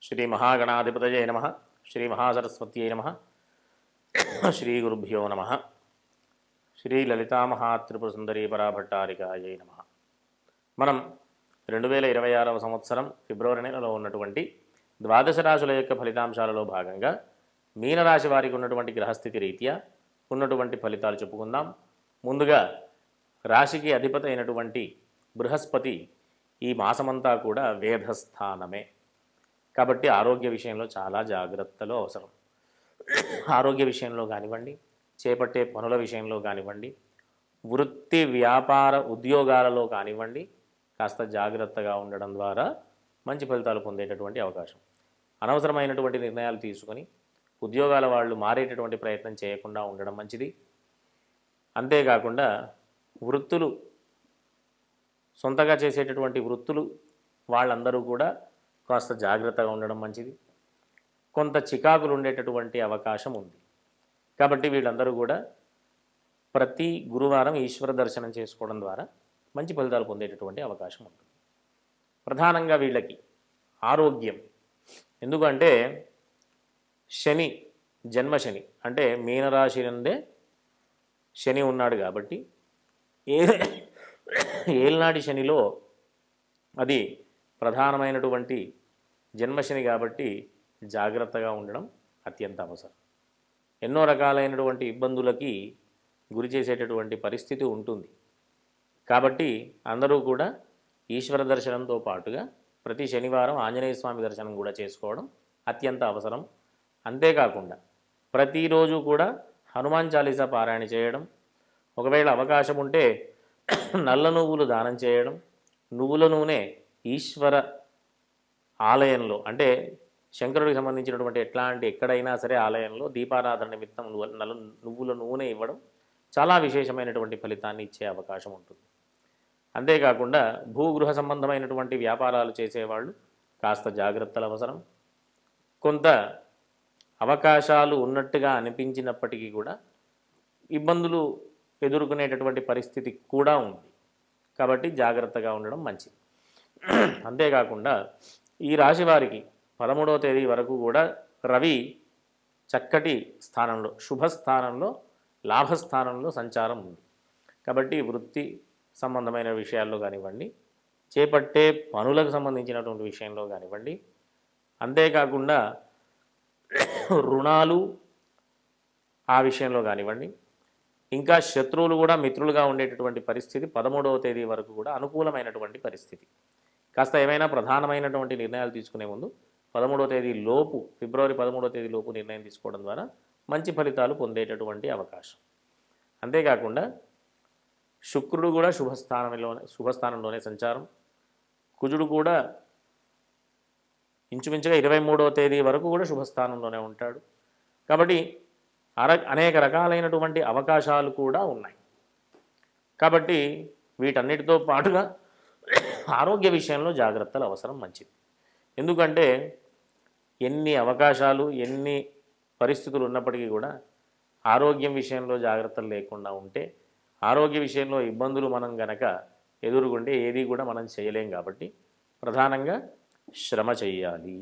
శ్రీ మహాగణాధిపతయే నమ. శ్రీ మహాసరస్వత్యై నమ. శ్రీ గురుభ్యో నమ. శ్రీ లలితామహాత్రిపురసుందరీ పరాభట్టారికాయై నమ. మనం 2026వ సంవత్సరం ఫిబ్రవరి నెలలో ఉన్నటువంటి ద్వాదశ రాశుల యొక్క ఫలితాంశాలలో భాగంగా మీనరాశి వారికి ఉన్నటువంటి గ్రహస్థితి రీత్యా ఉన్నటువంటి ఫలితాలు చెప్పుకుందాం. ముందుగా రాశికి అధిపతి అయినటువంటి బృహస్పతి ఈ మాసమంతా కూడా వేధస్థానమే కాబట్టి ఆరోగ్య విషయంలో చాలా జాగ్రత్తలు అవసరం. ఆరోగ్య విషయంలో కానివ్వండి, చేపట్టే పనుల విషయంలో కానివ్వండి, వృత్తి వ్యాపార ఉద్యోగాలలో కానివ్వండి, కాస్త జాగ్రత్తగా ఉండడం ద్వారా మంచి ఫలితాలు పొందేటటువంటి అవకాశం. అనవసరమైనటువంటి నిర్ణయాలు తీసుకొని ఉద్యోగాల వాళ్ళు మారేటటువంటి ప్రయత్నం చేయకుండా ఉండడం మంచిది. అంతేకాకుండా వృత్తులు సొంతగా చేసేటటువంటి వృత్తులు వాళ్ళందరూ కూడా కాస్త జాగ్రత్తగా ఉండడం మంచిది. కొంత చికాకులు ఉండేటటువంటి అవకాశం ఉంది కాబట్టి వీళ్ళందరూ కూడా ప్రతి గురువారం ఈశ్వర దర్శనం చేసుకోవడం ద్వారా మంచి ఫలితాలు పొందేటటువంటి అవకాశం ఉంటుంది. ప్రధానంగా వీళ్ళకి ఆరోగ్యం, ఎందుకంటే శని జన్మశని అంటే మీనరాశి నుండే శని ఉన్నాడు కాబట్టి ఏల్నాటి శనిలో అది ప్రధానమైనటువంటి జన్మశని కాబట్టి జాగ్రత్తగా ఉండడం అత్యంత అవసరం. ఎన్నో రకాలైనటువంటి ఇబ్బందులకి గురి చేసేటటువంటి పరిస్థితి ఉంటుంది కాబట్టి అందరూ కూడా ఈశ్వర దర్శనంతో పాటుగా ప్రతి శనివారం ఆంజనేయ స్వామి దర్శనం కూడా చేసుకోవడం అత్యంత అవసరం. అంతేకాకుండా ప్రతిరోజు కూడా హనుమాన్ చాలీసా పారాయణ చేయడం, ఒకవేళ అవకాశం ఉంటే నల్ల నువ్వులు దానం చేయడం, నువ్వుల నూనె ఈశ్వర ఆలయంలో అంటే శంకరుడికి సంబంధించినటువంటి ఎక్కడైనా సరే ఆలయంలో దీపారాధన నిమిత్తం నువ్వుల నూనె ఇవ్వడం చాలా విశేషమైనటువంటి ఫలితాన్ని ఇచ్చే అవకాశం ఉంటుంది. అంతేకాకుండా భూగృహ సంబంధమైనటువంటి వ్యాపారాలు చేసేవాళ్ళు కాస్త జాగ్రత్తలు అవసరం. కొంత అవకాశాలు ఉన్నట్టుగా అనిపించినప్పటికీ కూడా ఇబ్బందులు ఎదుర్కొనేటటువంటి పరిస్థితి కూడా ఉంది కాబట్టి జాగ్రత్తగా ఉండడం మంచిది. అంతేకాకుండా ఈ రాశి వారికి 13వ తేదీ వరకు కూడా రవి చక్కటి స్థానంలో, శుభస్థానంలో, లాభస్థానంలో సంచారం ఉంది కాబట్టి వృత్తి సంబంధమైన విషయాల్లో కానివ్వండి, చేపట్టే పనులకు సంబంధించినటువంటి విషయంలో కానివ్వండి, అంతేకాకుండా రుణాలు ఆ విషయంలో కానివ్వండి, ఇంకా శత్రువులు కూడా మిత్రులుగా ఉండేటటువంటి పరిస్థితి 13వ తేదీ వరకు కూడా అనుకూలమైనటువంటి పరిస్థితి. కాస్త ఏమైనా ప్రధానమైనటువంటి నిర్ణయాలు తీసుకునే ముందు 13వ తేదీ లోపు, ఫిబ్రవరి 13వ తేదీ లోపు నిర్ణయం తీసుకోవడం ద్వారా మంచి ఫలితాలు పొందేటటువంటి అవకాశం. అంతేకాకుండా శుక్రుడు కూడా శుభస్థానంలోనే సంచారం, కుజుడు కూడా ఇంచుమించుగా 23వ తేదీ వరకు కూడా శుభస్థానంలోనే ఉంటాడు కాబట్టి అనేక రకాలైనటువంటి అవకాశాలు కూడా ఉన్నాయి. కాబట్టి వీటన్నిటితో పాటుగా ఆరోగ్య విషయంలో జాగ్రత్తలు అవసరం మంచిది. ఎందుకంటే ఎన్ని అవకాశాలు, ఎన్ని పరిస్థితులు ఉన్నప్పటికీ కూడా ఆరోగ్యం విషయంలో జాగ్రత్తలు లేకుండా ఉంటే, ఆరోగ్య విషయంలో ఇబ్బందులు మనం గనక ఎదుర్కొంటే ఏది కూడా మనం చేయలేం. కాబట్టి ప్రధానంగా శ్రమ చెయ్యాలి,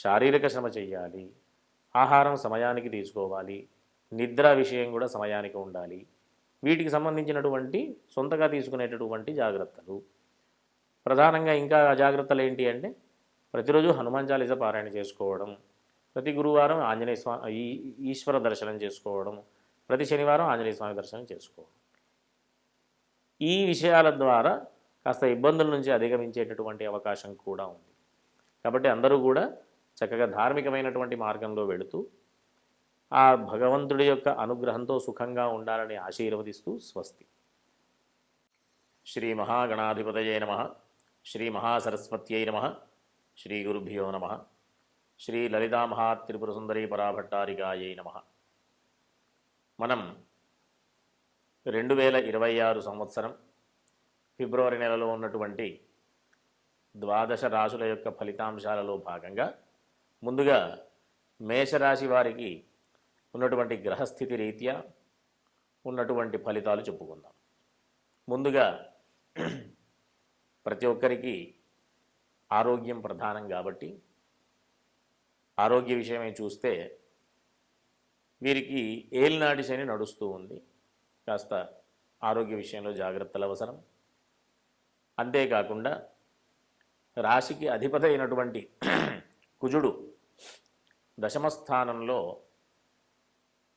శారీరక శ్రమ చెయ్యాలి, ఆహారం సమయానికి తీసుకోవాలి, నిద్ర విషయం కూడా సమయానికి ఉండాలి. వీటికి సంబంధించినటువంటి సొంతగా తీసుకునేటటువంటి జాగ్రత్తలు ప్రధానంగా. ఇంకా జాగ్రత్తలు ఏంటి అంటే ప్రతిరోజు హనుమాన్ చాలీసా పారాయణ చేసుకోవడం, ప్రతి గురువారం ఆంజనేయ స్వామి ఈశ్వర దర్శనం చేసుకోవడం, ప్రతి శనివారం ఆంజనేయ స్వామి దర్శనం చేసుకోవడం. ఈ విషయాల ద్వారా కాస్త ఇబ్బందుల నుంచి అధిగమించేటటువంటి అవకాశం కూడా ఉంది కాబట్టి అందరూ కూడా చక్కగా ధార్మికమైనటువంటి మార్గంలో వెళుతూ ఆ భగవంతుడి యొక్క అనుగ్రహంతో సుఖంగా ఉండాలని ఆశీర్వదిస్తూ స్వస్తి. శ్రీ మహాగణాధిపతయే నమ. శ్రీ మహాసరస్వత్యై నమ. శ్రీ గురుభ్యో నమ. శ్రీ లలితామహాత్రిపురసుందరీ పరాభట్టారికాయై నమ. మనం 2026 సంవత్సరం ఫిబ్రవరి నెలలో ఉన్నటువంటి ద్వాదశ రాశుల యొక్క ఫలితాంశాలలో భాగంగా ముందుగా మేషరాశి వారికి ఉన్నటువంటి గ్రహస్థితి రీత్యా ఉన్నటువంటి ఫలితాలు చెప్పుకుందాం. ముందుగా ప్రతి ఒక్కరికి ఆరోగ్యం ప్రధానం కాబట్టి ఆరోగ్య విషయమై చూస్తే వీరికి ఏలినాటి శని నడుస్తూ ఉంది. కాస్త ఆరోగ్య విషయంలో జాగ్రత్తలు అవసరం. అంతేకాకుండా రాశికి అధిపతి అయినటువంటి కుజుడు దశమస్థానంలో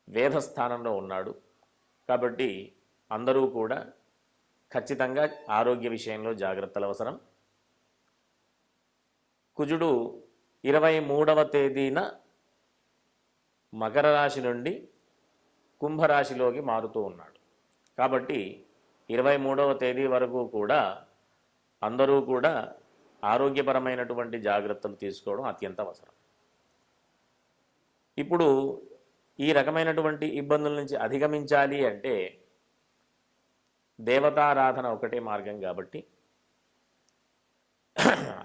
వేధస్థానంలో ఉన్నాడు. కాబట్టి అందరూ కూడా ఖచ్చితంగా ఆరోగ్య విషయంలో జాగ్రత్తలు అవసరం. కుజుడు 23వ తేదీన మకర రాశి నుండి కుంభరాశిలోకి మారుతూ ఉన్నాడు. కాబట్టి 23వ తేదీ వరకు కూడా అందరూ కూడా ఆరోగ్యపరమైనటువంటి జాగ్రత్తలు తీసుకోవడం అత్యంత అవసరం. ఇప్పుడు ఈ రకమైనటువంటి ఇబ్బందుల నుంచి అధిగమించాలి అంటే దేవతారాధన ఒకటే మార్గం. కాబట్టి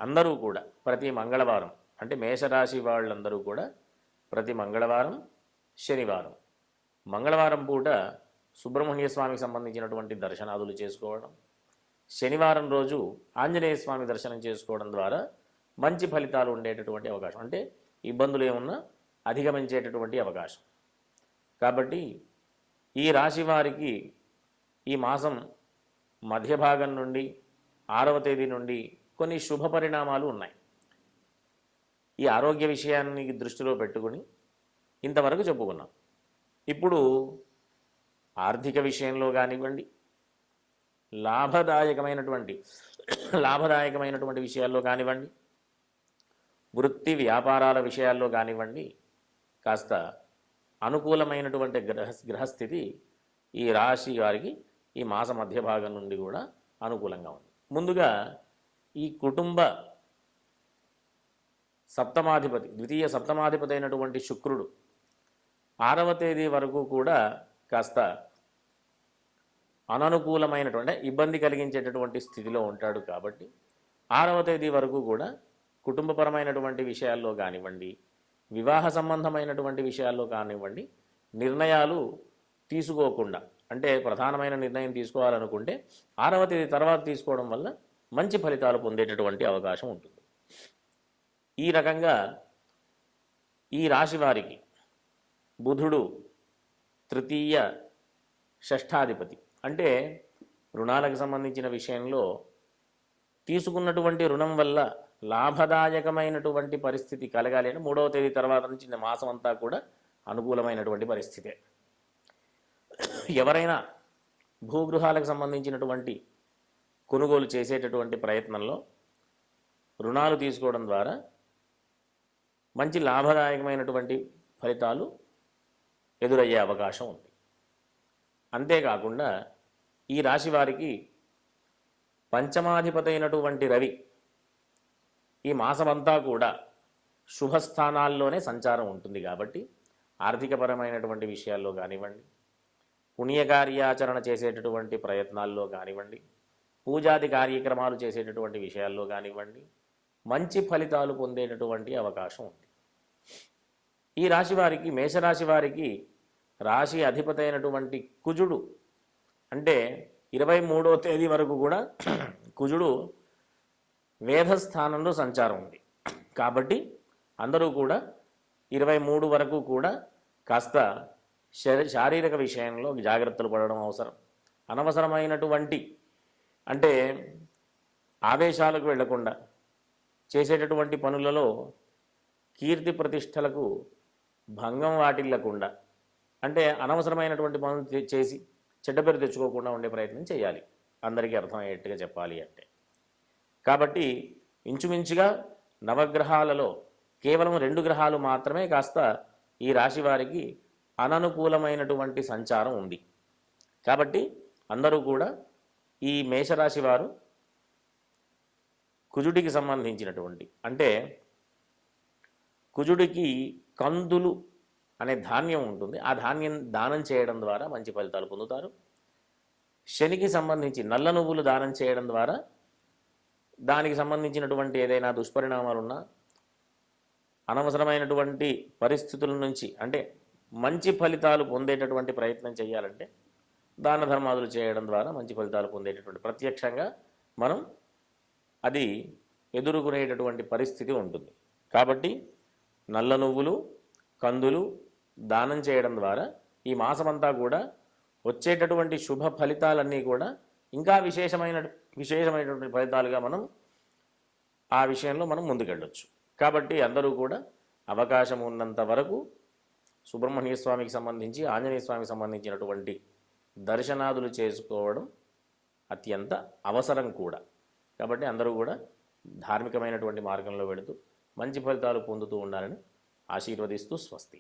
అందరూ కూడా ప్రతి మంగళవారం, అంటే మేషరాశి వాళ్ళందరూ కూడా ప్రతి మంగళవారం, శనివారం, మంగళవారం పూట సుబ్రహ్మణ్య స్వామికి సంబంధించినటువంటి దర్శనాదులు చేసుకోవడం, శనివారం రోజు ఆంజనేయ స్వామి దర్శనం చేసుకోవడం ద్వారా మంచి ఫలితాలు ఉండేటటువంటి అవకాశం, అంటే ఇబ్బందులు ఏమున్నా అధిగమించేటటువంటి అవకాశం. కాబట్టి ఈ రాశి వారికి ఈ మాసం మధ్య భాగం నుండి 6వ తేదీ నుండి కొన్ని శుభ పరిణామాలు ఉన్నాయి. ఈ ఆరోగ్య విషయాన్ని దృష్టిలో పెట్టుకుని ఇంతవరకు చెప్పుకున్నాం. ఇప్పుడు ఆర్థిక విషయంలో కానివ్వండి, లాభదాయకమైనటువంటి విషయాల్లో కానివ్వండి, వృత్తి వ్యాపారాల విషయాల్లో కానివ్వండి, కాస్త అనుకూలమైనటువంటి గ్రహస్థితి ఈ రాశి వారికి ఈ మాస మధ్య భాగం నుండి కూడా అనుకూలంగా ఉంది. ముందుగా ఈ కుటుంబ సప్తమాధిపతి, ద్వితీయ సప్తమాధిపతి అయినటువంటి శుక్రుడు 6వ తేదీ వరకు కూడా కాస్త అననుకూలమైనటువంటి, ఇబ్బంది కలిగించేటటువంటి స్థితిలో ఉంటాడు. కాబట్టి 6వ తేదీ వరకు కూడా కుటుంబపరమైనటువంటి విషయాల్లో కానివ్వండి, వివాహ సంబంధమైనటువంటి విషయాల్లో కానివ్వండి, నిర్ణయాలు తీసుకోకుండా, అంటే ప్రధానమైన నిర్ణయం తీసుకోవాలనుకుంటే 6వ తేదీ తర్వాత తీసుకోవడం వల్ల మంచి ఫలితాలు పొందేటటువంటి అవకాశం ఉంటుంది. ఈ రకంగా ఈ రాశి వారికి బుధుడు తృతీయ షష్ఠాధిపతి, అంటే రుణాలకు సంబంధించిన విషయంలో తీసుకున్నటువంటి రుణం వల్ల లాభదాయకమైనటువంటి పరిస్థితి కలగాలి అంటే 3వ తేదీ తర్వాత నుంచి మాసం అంతా కూడా అనుకూలమైనటువంటి పరిస్థితే. ఎవరైనా భూగృహాలకు సంబంధించినటువంటి కొనుగోలు చేసేటటువంటి ప్రయత్నంలో రుణాలు తీసుకోవడం ద్వారా మంచి లాభదాయకమైనటువంటి ఫలితాలు ఎదురయ్యే అవకాశం ఉంది. అంతేకాకుండా ఈ రాశి వారికి పంచమాధిపతి అయినటువంటి రవి ఈ మాసమంతా కూడా శుభస్థానాల్లోనే సంచారం ఉంటుంది. కాబట్టి ఆర్థికపరమైనటువంటి విషయాల్లో కానివ్వండి, పుణ్యకార్యాచరణ చేసేటటువంటి ప్రయత్నాల్లో కానివ్వండి, పూజాది కార్యక్రమాలు చేసేటటువంటి విషయాల్లో కానివ్వండి, మంచి ఫలితాలు పొందేటటువంటి అవకాశం ఉంది. ఈ రాశి వారికి, మేషరాశి వారికి రాశి అధిపతి అయినటువంటి కుజుడు, అంటే 23వ తేదీ వరకు కూడా కుజుడు వేధస్థానంలో సంచారం ఉంది. కాబట్టి అందరూ కూడా 23 వరకు కూడా కాస్త శారీరక విషయంలో జాగ్రత్తలు పడడం అవసరం. అనవసరమైనటువంటి, అంటే ఆవేశాలకు వెళ్లకుండా చేసేటటువంటి పనులలో కీర్తి ప్రతిష్టలకు భంగం వాటిల్లకుండా, అంటే అనవసరమైనటువంటి పనులు చేసి చెడ్డ పేరు తెచ్చుకోకుండా ఉండే ప్రయత్నం చేయాలి, అందరికీ అర్థమయ్యేట్టుగా చెప్పాలి అంటే. కాబట్టి ఇంచుమించుగా నవగ్రహాలలో కేవలం 2 గ్రహాలు మాత్రమే కాస్త ఈ రాశి వారికి అననుకూలమైనటువంటి సంచారం ఉంది. కాబట్టి అందరూ కూడా ఈ మేషరాశి వారు కుజుడికి సంబంధించినటువంటి, అంటే కుజుడికి కందులు అనే ధాన్యం ఉంటుంది, ఆ ధాన్యం దానం చేయడం ద్వారా మంచి ఫలితాలు పొందుతారు. శనికి సంబంధించి నల్ల నువ్వులు దానం చేయడం ద్వారా దానికి సంబంధించినటువంటి ఏదైనా దుష్పరిణామాలున్నా, అనవసరమైనటువంటి పరిస్థితుల నుంచి, అంటే మంచి ఫలితాలు పొందేటటువంటి ప్రయత్నం చేయాలంటే దాన ధర్మాదులు చేయడం ద్వారా మంచి ఫలితాలు పొందేటటువంటి, ప్రత్యక్షంగా మనం అది ఎదుర్కొనేటటువంటి పరిస్థితి ఉంటుంది. కాబట్టి నల్ల నువ్వులు, కందులు దానం చేయడం ద్వారా ఈ మాసమంతా కూడా వచ్చేటటువంటి శుభ ఫలితాలన్నీ కూడా ఇంకా విశేషమైనటువంటి ఫలితాలుగా మనం ఆ విషయంలో మనం ముందుకెళ్ళొచ్చు. కాబట్టి అందరూ కూడా అవకాశం ఉన్నంత వరకు సుబ్రహ్మణ్య స్వామికి సంబంధించి, ఆంజనేయ స్వామికి సంబంధించినటువంటి దర్శనాదులు చేసుకోవడం అత్యంత అవసరం కూడా. కాబట్టి అందరూ కూడా ధార్మికమైనటువంటి మార్గంలో వెళుతూ మంచి ఫలితాలు పొందుతూ ఉండాలని ఆశీర్వదిస్తూ స్వస్తి.